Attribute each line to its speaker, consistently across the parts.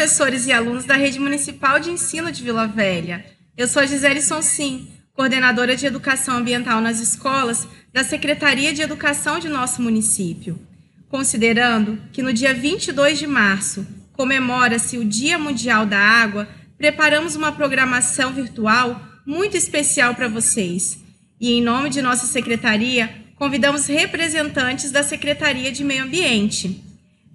Speaker 1: professores e alunos da Rede Municipal de Ensino de Vila Velha. Eu sou a Gisele Sonsim, coordenadora de Educação Ambiental nas escolas da Secretaria de Educação de nosso município. Considerando que no dia 22 de março comemora-se o Dia Mundial da Água, preparamos uma programação virtual muito especial para vocês. E em nome de nossa secretaria, convidamos representantes da Secretaria de Meio Ambiente.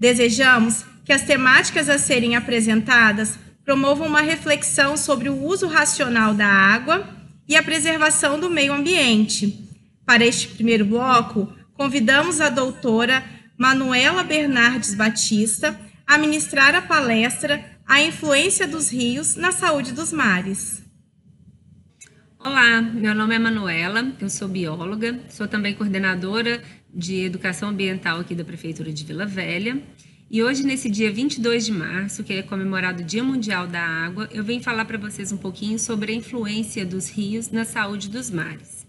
Speaker 1: Desejamos que as temáticas a serem apresentadas promovam uma reflexão sobre o uso racional da água e a preservação do meio ambiente. Para este primeiro bloco, convidamos a doutora Manuela Bernardes Batista a ministrar a palestra A Influência dos Rios na Saúde dos Mares.
Speaker 2: Olá, meu nome é Manuela, eu sou bióloga, sou também coordenadora de Educação Ambiental aqui da Prefeitura de Vila Velha. E hoje, nesse dia 22 de março, que é comemorado o Dia Mundial da Água, eu venho falar para vocês um pouquinho sobre a influência dos rios na saúde dos mares.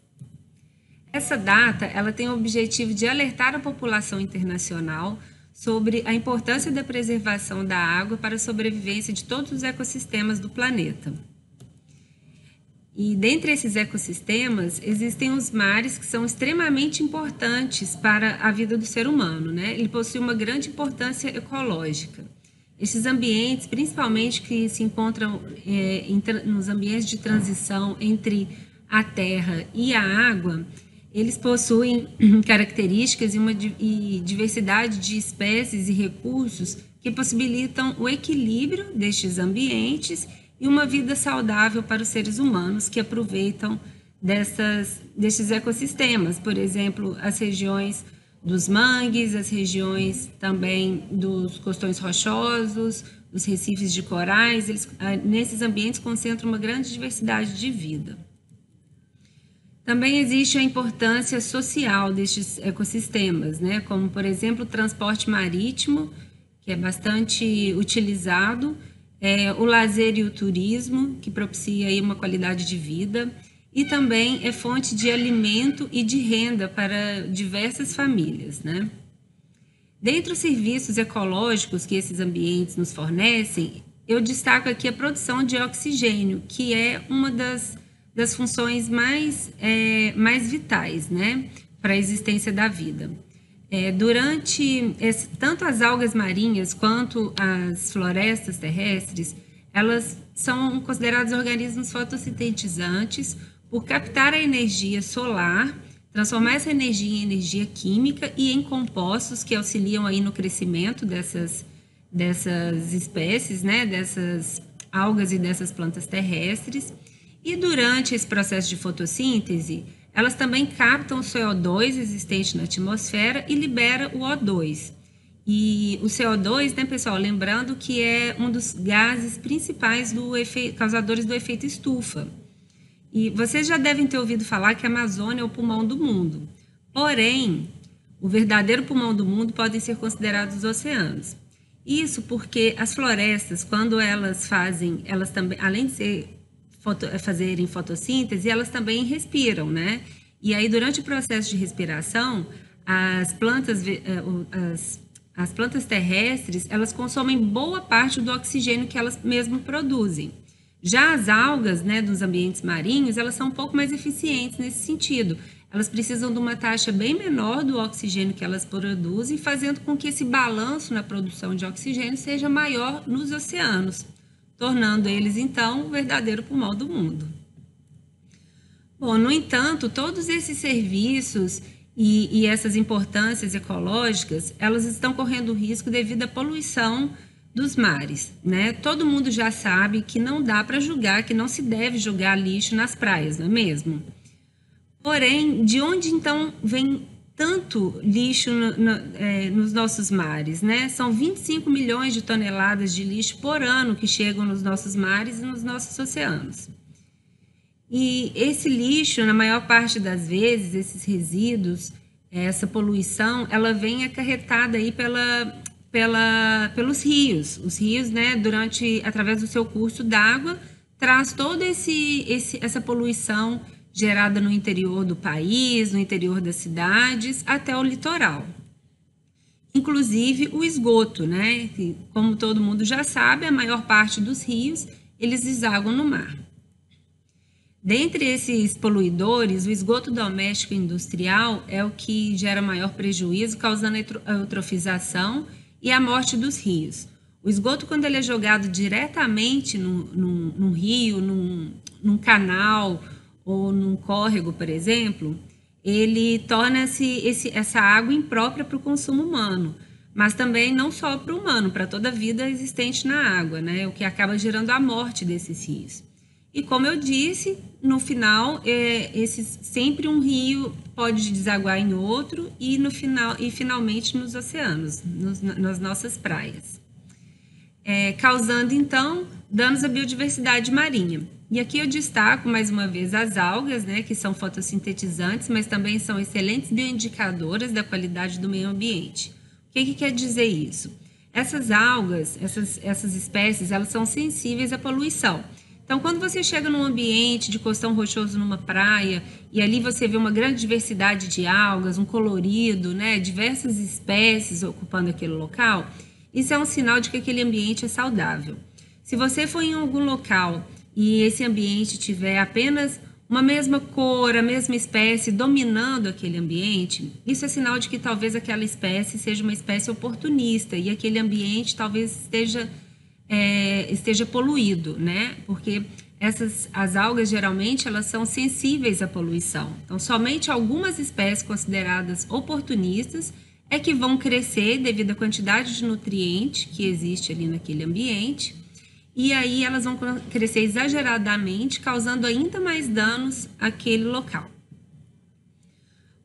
Speaker 2: Essa data, ela tem o objetivo de alertar a população internacional sobre a importância da preservação da água para a sobrevivência de todos os ecossistemas do planeta. E dentre esses ecossistemas, existem os mares que são extremamente importantes para a vida do ser humano, né? Ele possui uma grande importância ecológica. Esses ambientes, principalmente que se encontram nos ambientes de transição entre a terra e a água, eles possuem características e diversidade de espécies e recursos que possibilitam o equilíbrio destes ambientes e uma vida saudável para os seres humanos que aproveitam destes ecossistemas. Por exemplo, as regiões dos mangues, as regiões também dos costões rochosos, os recifes de corais, nesses ambientes concentram uma grande diversidade de vida. Também existe a importância social destes ecossistemas, né? Como, por exemplo, o transporte marítimo, que é bastante utilizado, o lazer e o turismo, que propicia aí uma qualidade de vida, e também é fonte de alimento e de renda para diversas famílias, né? Dentre os serviços ecológicos que esses ambientes nos fornecem, eu destaco aqui a produção de oxigênio, que é uma das funções mais vitais, né, para a existência da vida. Tanto as algas marinhas quanto as florestas terrestres, elas são consideradas organismos fotossintetizantes por captar a energia solar, transformar essa energia em energia química e em compostos que auxiliam aí no crescimento dessas espécies, né, dessas algas e dessas plantas terrestres. E durante esse processo de fotossíntese, elas também captam o CO2 existente na atmosfera e libera o O2. E o CO2, né, pessoal, lembrando que é um dos gases principais causadores do efeito estufa. E vocês já devem ter ouvido falar que a Amazônia é o pulmão do mundo. Porém, o verdadeiro pulmão do mundo podem ser considerados os oceanos. Isso porque as florestas, quando elas também, além de fazerem fotossíntese, elas também respiram, né? E aí, durante o processo de respiração, as plantas terrestres, elas consomem boa parte do oxigênio que elas mesmas produzem. Já as algas, né, dos ambientes marinhos, elas são um pouco mais eficientes nesse sentido. Elas precisam de uma taxa bem menor do oxigênio que elas produzem, fazendo com que esse balanço na produção de oxigênio seja maior nos oceanos, tornando eles, então, o verdadeiro pulmão do mundo. Bom, no entanto, todos esses serviços e essas importâncias ecológicas, elas estão correndo risco devido à poluição dos mares, né? Todo mundo já sabe que não dá para julgar, que não se deve jogar lixo nas praias, não é mesmo? Porém, de onde, então, vem tanto lixo nos nossos mares, né? São 25 milhões de toneladas de lixo por ano que chegam nos nossos mares e nos nossos oceanos. E esse lixo, na maior parte das vezes, esses resíduos, essa poluição, ela vem acarretada aí pelos rios. Os rios, né, através do seu curso d'água, traz toda essa poluição gerada no interior do país, no interior das cidades, até o litoral. inclusive o esgoto, né? Que, como todo mundo já sabe, a maior parte dos rios, eles desaguam no mar. Dentre esses poluidores, o esgoto doméstico e industrial é o que gera maior prejuízo, causando a eutrofização e a morte dos rios. O esgoto, quando ele é jogado diretamente num rio, num canal ou num córrego, por exemplo, ele torna essa água imprópria para o consumo humano, mas também não só para o humano, para toda a vida existente na água, né? O que acaba gerando a morte desses rios. E como eu disse, no final, sempre um rio pode desaguar em outro e finalmente nos oceanos, nas nossas praias, causando então danos à biodiversidade marinha. E aqui eu destaco mais uma vez as algas, né, que são fotossintetizantes, mas também são excelentes bioindicadoras da qualidade do meio ambiente. O que quer dizer isso? Essas algas, essas espécies, elas são sensíveis à poluição. Então, quando você chega num ambiente de costão rochoso numa praia e ali você vê uma grande diversidade de algas, um colorido, né, diversas espécies ocupando aquele local, isso é um sinal de que aquele ambiente é saudável. Se você for em algum local e esse ambiente tiver apenas uma mesma cor, a mesma espécie dominando aquele ambiente, isso é sinal de que talvez aquela espécie seja uma espécie oportunista e aquele ambiente talvez esteja poluído, né? Porque as algas geralmente elas são sensíveis à poluição. Então, somente algumas espécies consideradas oportunistas é que vão crescer devido à quantidade de nutriente que existe ali naquele ambiente, e aí elas vão crescer exageradamente, causando ainda mais danos àquele local.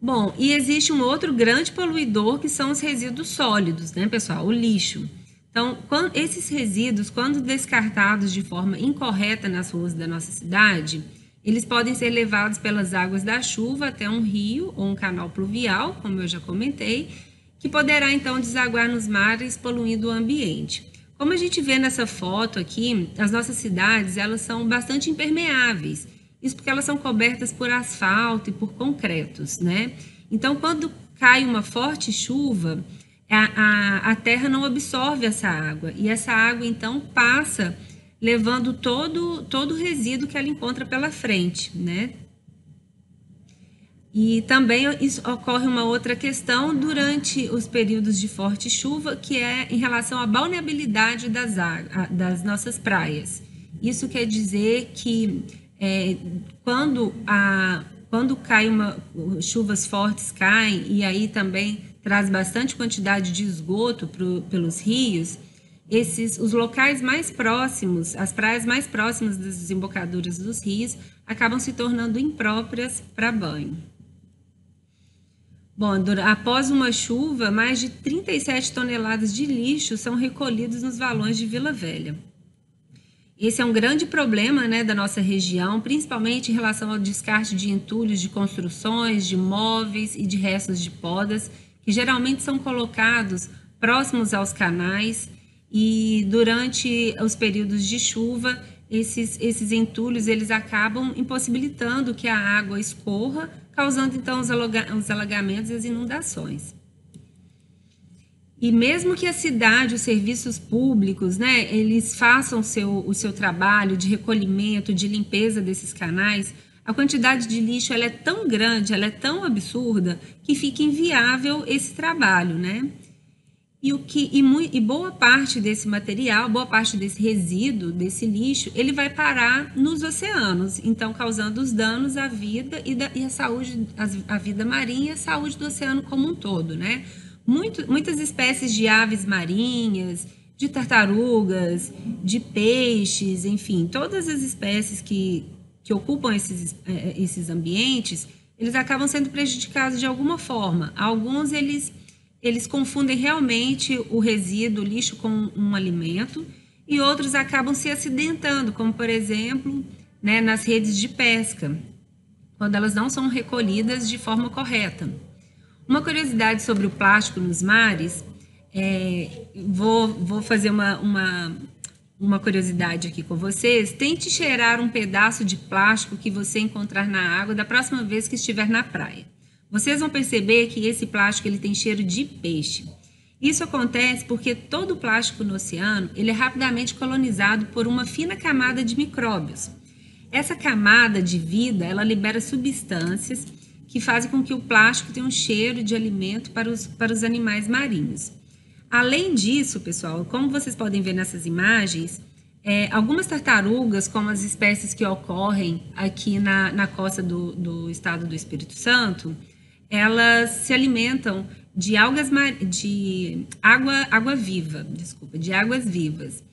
Speaker 2: Bom, e existe um outro grande poluidor que são os resíduos sólidos, né, pessoal? O lixo. Então, esses resíduos, quando descartados de forma incorreta nas ruas da nossa cidade, eles podem ser levados pelas águas da chuva até um rio ou um canal pluvial, como eu já comentei, que poderá então desaguar nos mares, poluindo o ambiente. Como a gente vê nessa foto aqui, as nossas cidades elas são bastante impermeáveis, isso porque elas são cobertas por asfalto e por concretos, né? Então, quando cai uma forte chuva, a terra não absorve essa água e essa água então passa levando todo o resíduo que ela encontra pela frente, né? E também ocorre uma outra questão durante os períodos de forte chuva, que é em relação à balneabilidade das nossas praias. Isso quer dizer que quando chuvas fortes caem e aí também traz bastante quantidade de esgoto pelos rios, os locais mais próximos, as praias mais próximas das desembocaduras dos rios, acabam se tornando impróprias para banho. Bom, após uma chuva, mais de 37 toneladas de lixo são recolhidos nos valões de Vila Velha. Esse é um grande problema, né, da nossa região, principalmente em relação ao descarte de entulhos de construções, de móveis e de restos de podas, que geralmente são colocados próximos aos canais, e durante os períodos de chuva, esses entulhos eles acabam impossibilitando que a água escorra, causando então os alagamentos e as inundações. E mesmo que a cidade, os serviços públicos, né, eles façam o seu trabalho de recolhimento, de limpeza desses canais, a quantidade de lixo ela é tão grande, ela é tão absurda, que fica inviável esse trabalho, né? E boa parte desse material, boa parte desse resíduo, desse lixo, ele vai parar nos oceanos, então causando os danos à vida e à saúde, à vida marinha e à saúde do oceano como um todo, né? Muitas espécies de aves marinhas, de tartarugas, de peixes, enfim, todas as espécies que ocupam esses ambientes, eles acabam sendo prejudicados de alguma forma. Alguns eles confundem realmente o resíduo, o lixo, com um alimento, e outros acabam se acidentando, como por exemplo, né, nas redes de pesca, quando elas não são recolhidas de forma correta. Uma curiosidade sobre o plástico nos mares, vou fazer uma curiosidade aqui com vocês. Tente cheirar um pedaço de plástico que você encontrar na água da próxima vez que estiver na praia. Vocês vão perceber que esse plástico ele tem cheiro de peixe. Isso acontece porque todo o plástico no oceano ele é rapidamente colonizado por uma fina camada de micróbios. Essa camada de vida, ela libera substâncias que fazem com que o plástico tenha um cheiro de alimento para os animais marinhos. Além disso, pessoal, como vocês podem ver nessas imagens, algumas tartarugas, como as espécies que ocorrem aqui na costa do estado do Espírito Santo, elas se alimentam de águas vivas.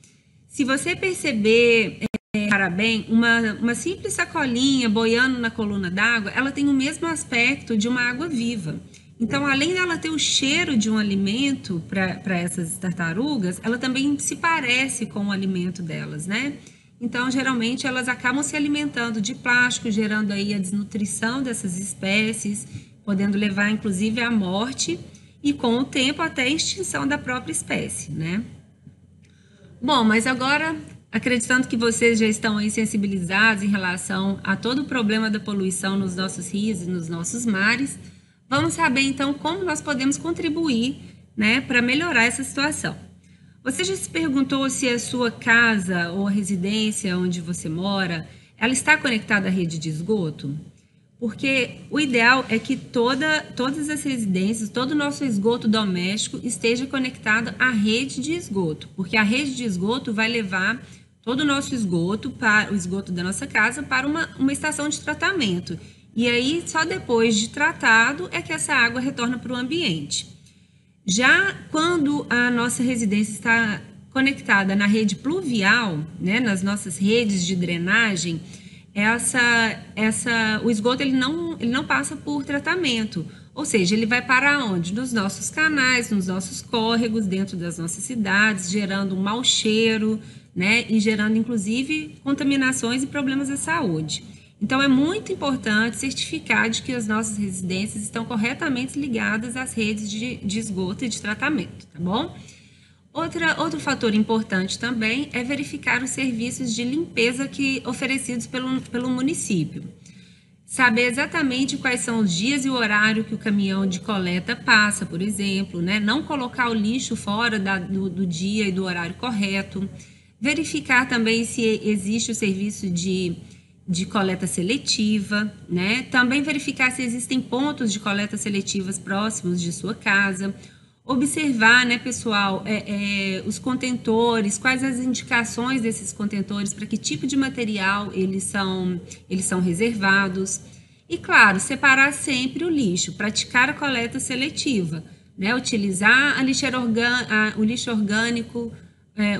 Speaker 2: Se você perceber, para bem, uma simples sacolinha boiando na coluna d'água, ela tem o mesmo aspecto de uma água viva. Então, além dela ter o cheiro de um alimento para essas tartarugas, ela também se parece com o alimento delas, né? Então, geralmente, elas acabam se alimentando de plástico, gerando aí a desnutrição dessas espécies, podendo levar, inclusive, à morte e, com o tempo, até a extinção da própria espécie, né? Bom, mas agora, acreditando que vocês já estão aí sensibilizados em relação a todo o problema da poluição nos nossos rios e nos nossos mares, vamos saber, então, como nós podemos contribuir, né, para melhorar essa situação. Você já se perguntou se a sua casa ou a residência onde você mora, ela está conectada à rede de esgoto? Porque o ideal é que todas as residências, todo o nosso esgoto doméstico esteja conectado à rede de esgoto, porque a rede de esgoto vai levar todo o nosso esgoto, o esgoto da nossa casa, para uma estação de tratamento. E aí, só depois de tratado, é que essa água retorna para o ambiente. Já quando a nossa residência está conectada na rede pluvial, né, nas nossas redes de drenagem, o esgoto ele não passa por tratamento, ou seja, ele vai para onde? Nos nossos canais, nos nossos córregos, dentro das nossas cidades, gerando um mau cheiro, né, e gerando, inclusive, contaminações e problemas de saúde. Então, é muito importante certificar de que as nossas residências estão corretamente ligadas às redes de esgoto e de tratamento, tá bom? Outro fator importante também é verificar os serviços de limpeza oferecidos pelo município. Saber exatamente quais são os dias e o horário que o caminhão de coleta passa, por exemplo, né? Não colocar o lixo fora do dia e do horário correto. Verificar também se existe o serviço de coleta seletiva, né? Também verificar se existem pontos de coleta seletivas próximos de sua casa. Observar, né, pessoal, os contentores, quais as indicações desses contentores, para que tipo de material eles são reservados. E, claro, separar sempre o lixo, praticar a coleta seletiva, né? Utilizar o lixo orgânico,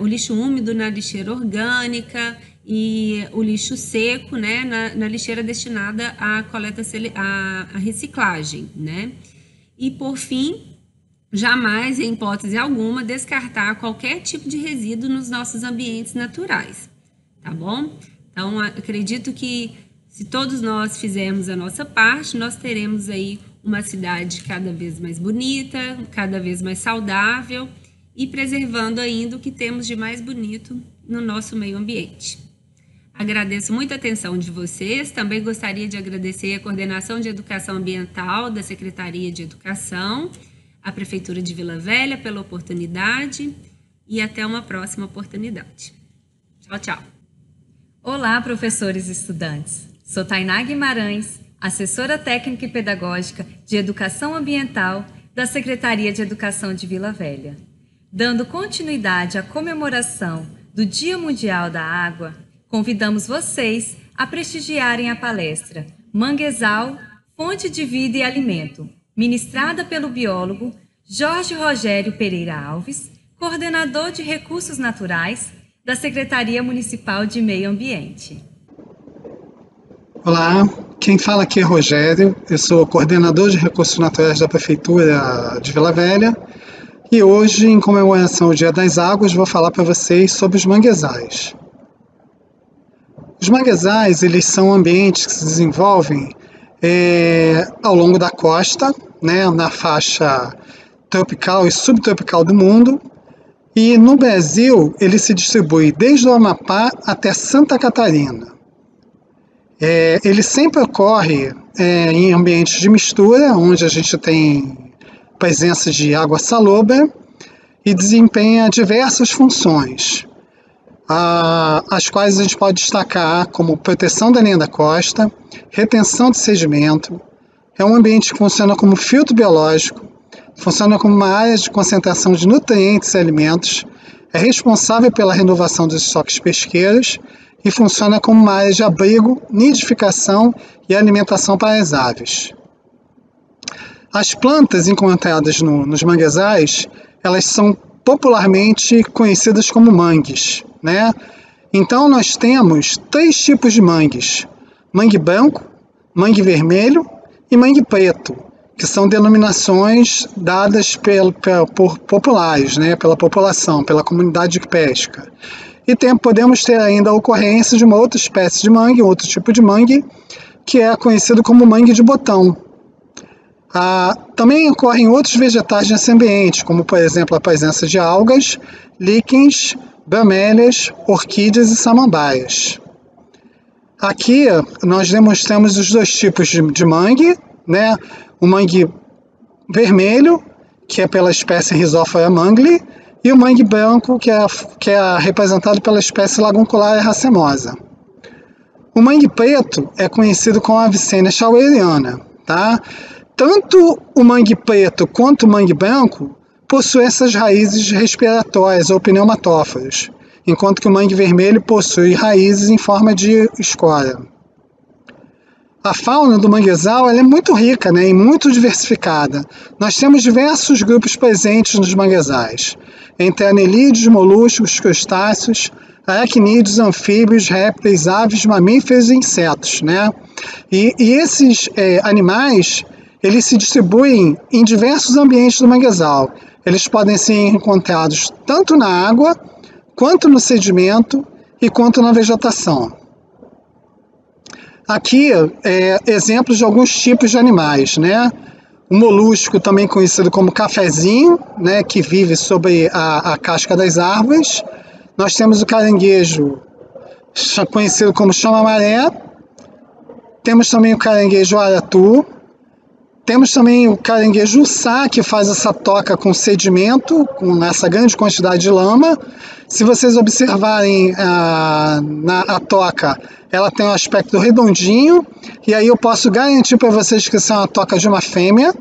Speaker 2: o lixo úmido na lixeira orgânica e o lixo seco, né, na lixeira destinada à à reciclagem, né? E, por fim, jamais, em hipótese alguma, descartar qualquer tipo de resíduo nos nossos ambientes naturais, tá bom? Então, acredito que se todos nós fizermos a nossa parte, nós teremos aí uma cidade cada vez mais bonita, cada vez mais saudável e preservando ainda o que temos de mais bonito no nosso meio ambiente. Agradeço muito a atenção de vocês, também gostaria de agradecer a Coordenação de Educação Ambiental da Secretaria de Educação, a Prefeitura de Vila Velha pela oportunidade e até uma próxima oportunidade. Tchau, tchau.
Speaker 3: Olá, professores e estudantes. Sou Tainá Guimarães, assessora técnica e pedagógica de Educação Ambiental da Secretaria de Educação de Vila Velha. Dando continuidade à comemoração do Dia Mundial da Água, convidamos vocês a prestigiarem a palestra Manguezal, Fonte de Vida e Alimento, ministrada pelo biólogo Jorge Rogério Pereira Alves, coordenador de Recursos Naturais da Secretaria Municipal de Meio Ambiente.
Speaker 4: Olá, quem fala aqui é Rogério, eu sou coordenador de Recursos Naturais da Prefeitura de Vila Velha e hoje, em comemoração ao Dia das Águas, vou falar para vocês sobre os manguezais. Os manguezais, eles são ambientes que se desenvolvem ao longo da costa, né, na faixa tropical e subtropical do mundo, e no Brasil ele se distribui desde o Amapá até Santa Catarina. Ele sempre ocorre em ambientes de mistura, onde a gente tem presença de água salobra, e desempenha diversas funções, as quais a gente pode destacar como proteção da linha da costa, retenção de sedimento. É um ambiente que funciona como filtro biológico, funciona como uma área de concentração de nutrientes e alimentos, é responsável pela renovação dos estoques pesqueiros e funciona como uma área de abrigo, nidificação e alimentação para as aves. As plantas encontradas nos manguezais, elas são popularmente conhecidas como mangues, né? Então nós temos 3 tipos de mangues: mangue branco, mangue vermelho e mangue preto, que são denominações dadas por populares, né? Pela população, pela comunidade que pesca. E podemos ter ainda a ocorrência de uma outra espécie de mangue, outro tipo de mangue, que é conhecido como mangue de botão. Também ocorrem outros vegetais nesse ambiente, como por exemplo a presença de algas, líquens, bromélias, orquídeas e samambaias. Aqui nós demonstramos os 2 tipos de mangue, né? O mangue vermelho, que é pela espécie Rhizophora mangli, e o mangue branco, que é representado pela espécie Laguncularia racemosa. O mangue preto é conhecido como Avicennia shaueriana, tá? Tanto o mangue preto quanto o mangue branco possuem essas raízes respiratórias ou pneumatóforas, enquanto que o mangue vermelho possui raízes em forma de escora. A fauna do manguezal ela é muito rica, né, e muito diversificada. Nós temos diversos grupos presentes nos manguezais, entre anelídeos, moluscos, crustáceos, aracnídeos, anfíbios, répteis, aves, mamíferos e insetos, né? E esses animais eles se distribuem em diversos ambientes do manguezal. Eles podem ser encontrados tanto na água, quanto no sedimento e quanto na vegetação. Aqui, exemplos de alguns tipos de animais, né? O molusco, também conhecido como cafezinho, né? Que vive sobre a casca das árvores. Nós temos o caranguejo, conhecido como chama-maré. Temos também o caranguejo aratu. Temos também o caranguejo uçá, que faz essa toca com sedimento, com essa grande quantidade de lama. Se vocês observarem a toca, ela tem um aspecto redondinho, e aí eu posso garantir para vocês que isso é uma toca de uma fêmea,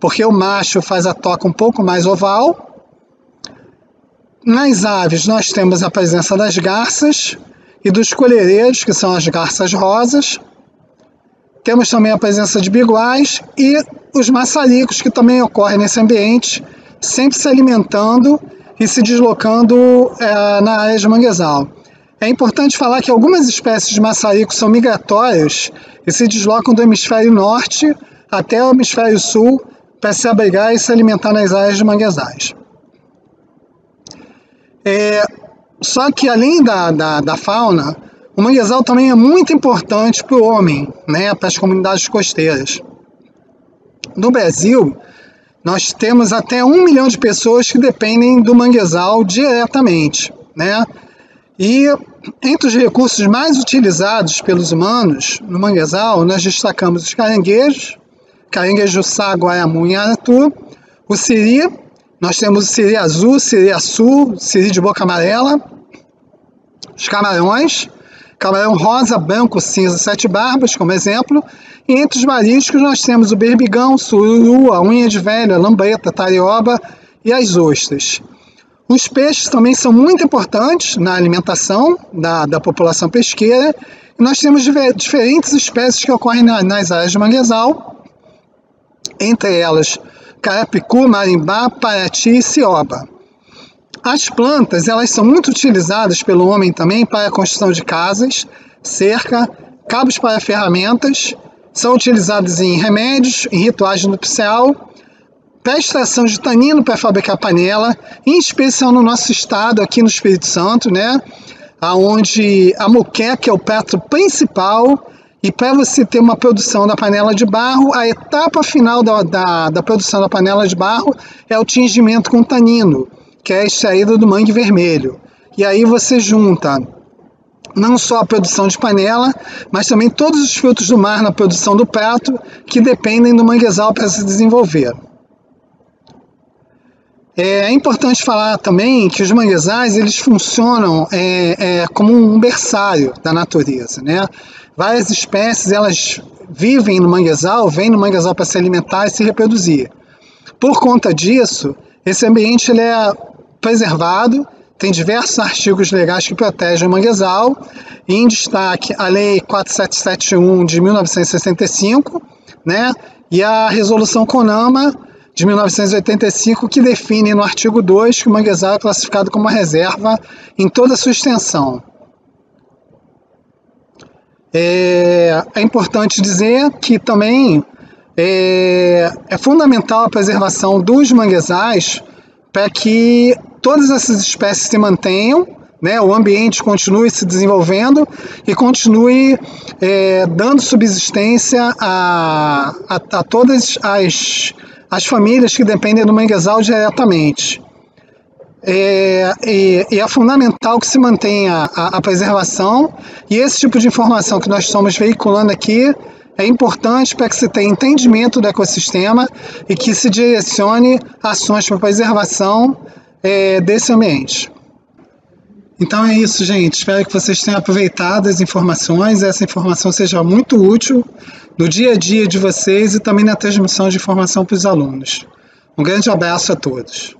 Speaker 4: porque o macho faz a toca um pouco mais oval. Nas aves, nós temos a presença das garças e dos colhereiros, que são as garças rosas. Temos também a presença de biguais e os maçaricos, que também ocorrem nesse ambiente, sempre se alimentando e se deslocando na área de manguezal. É importante falar que algumas espécies de maçaricos são migratórios e se deslocam do hemisfério norte até o hemisfério sul para se abrigar e se alimentar nas áreas de manguezais. Só que além da fauna, o manguezal também é muito importante para o homem, né, para as comunidades costeiras. No Brasil, nós temos até 1 milhão de pessoas que dependem do manguezal diretamente, né? E entre os recursos mais utilizados pelos humanos no manguezal, nós destacamos os caranguejos, caranguejo uçá, guaramu e aratu, o siri, nós temos o siri azul, siri açu, siri de boca amarela, os camarões, camarão rosa, branco, cinza, 7 barbas, como exemplo. E entre os mariscos nós temos o berbigão, sururu, a unha de velho, a lambreta, a tarioba e as ostras. Os peixes também são muito importantes na alimentação da população pesqueira. E nós temos diferentes espécies que ocorrem nas áreas de manguezal, entre elas carapicu, marimbá, parati e cioba. As plantas, elas são muito utilizadas pelo homem também para a construção de casas, cerca, cabos para ferramentas, são utilizadas em remédios, em rituais nupcial, para extração de tanino para fabricar panela, em especial no nosso estado, aqui no Espírito Santo, né, onde a moqueca é o prato principal, e para você ter uma produção da panela de barro, a etapa final da produção da panela de barro é o tingimento com tanino, que é extraído do mangue vermelho. E aí você junta não só a produção de panela, mas também todos os frutos do mar na produção do prato, que dependem do manguezal para se desenvolver. É importante falar também que os manguezais eles funcionam como um berçário da natureza, né? Várias espécies elas vivem no manguezal, vêm no manguezal para se alimentar e se reproduzir. Por conta disso, esse ambiente ele é preservado, tem diversos artigos legais que protegem o manguezal, e em destaque a Lei 4771 de 1965, né? E a Resolução CONAMA de 1985, que define no artigo 2 que o manguezal é classificado como uma reserva em toda a sua extensão. É importante dizer que também é fundamental a preservação dos manguezais para que todas essas espécies se mantenham, né, o ambiente continue se desenvolvendo e continue dando subsistência a todas as famílias que dependem do manguezal diretamente. E é fundamental que se mantenha a preservação, e esse tipo de informação que nós estamos veiculando aqui é importante para que se tenha entendimento do ecossistema e que se direcione ações para a preservação desse ambiente. Então é isso, gente. Espero que vocês tenham aproveitado as informações, essa informação seja muito útil no dia a dia de vocês e também na transmissão de informação para os alunos. Um grande abraço a todos.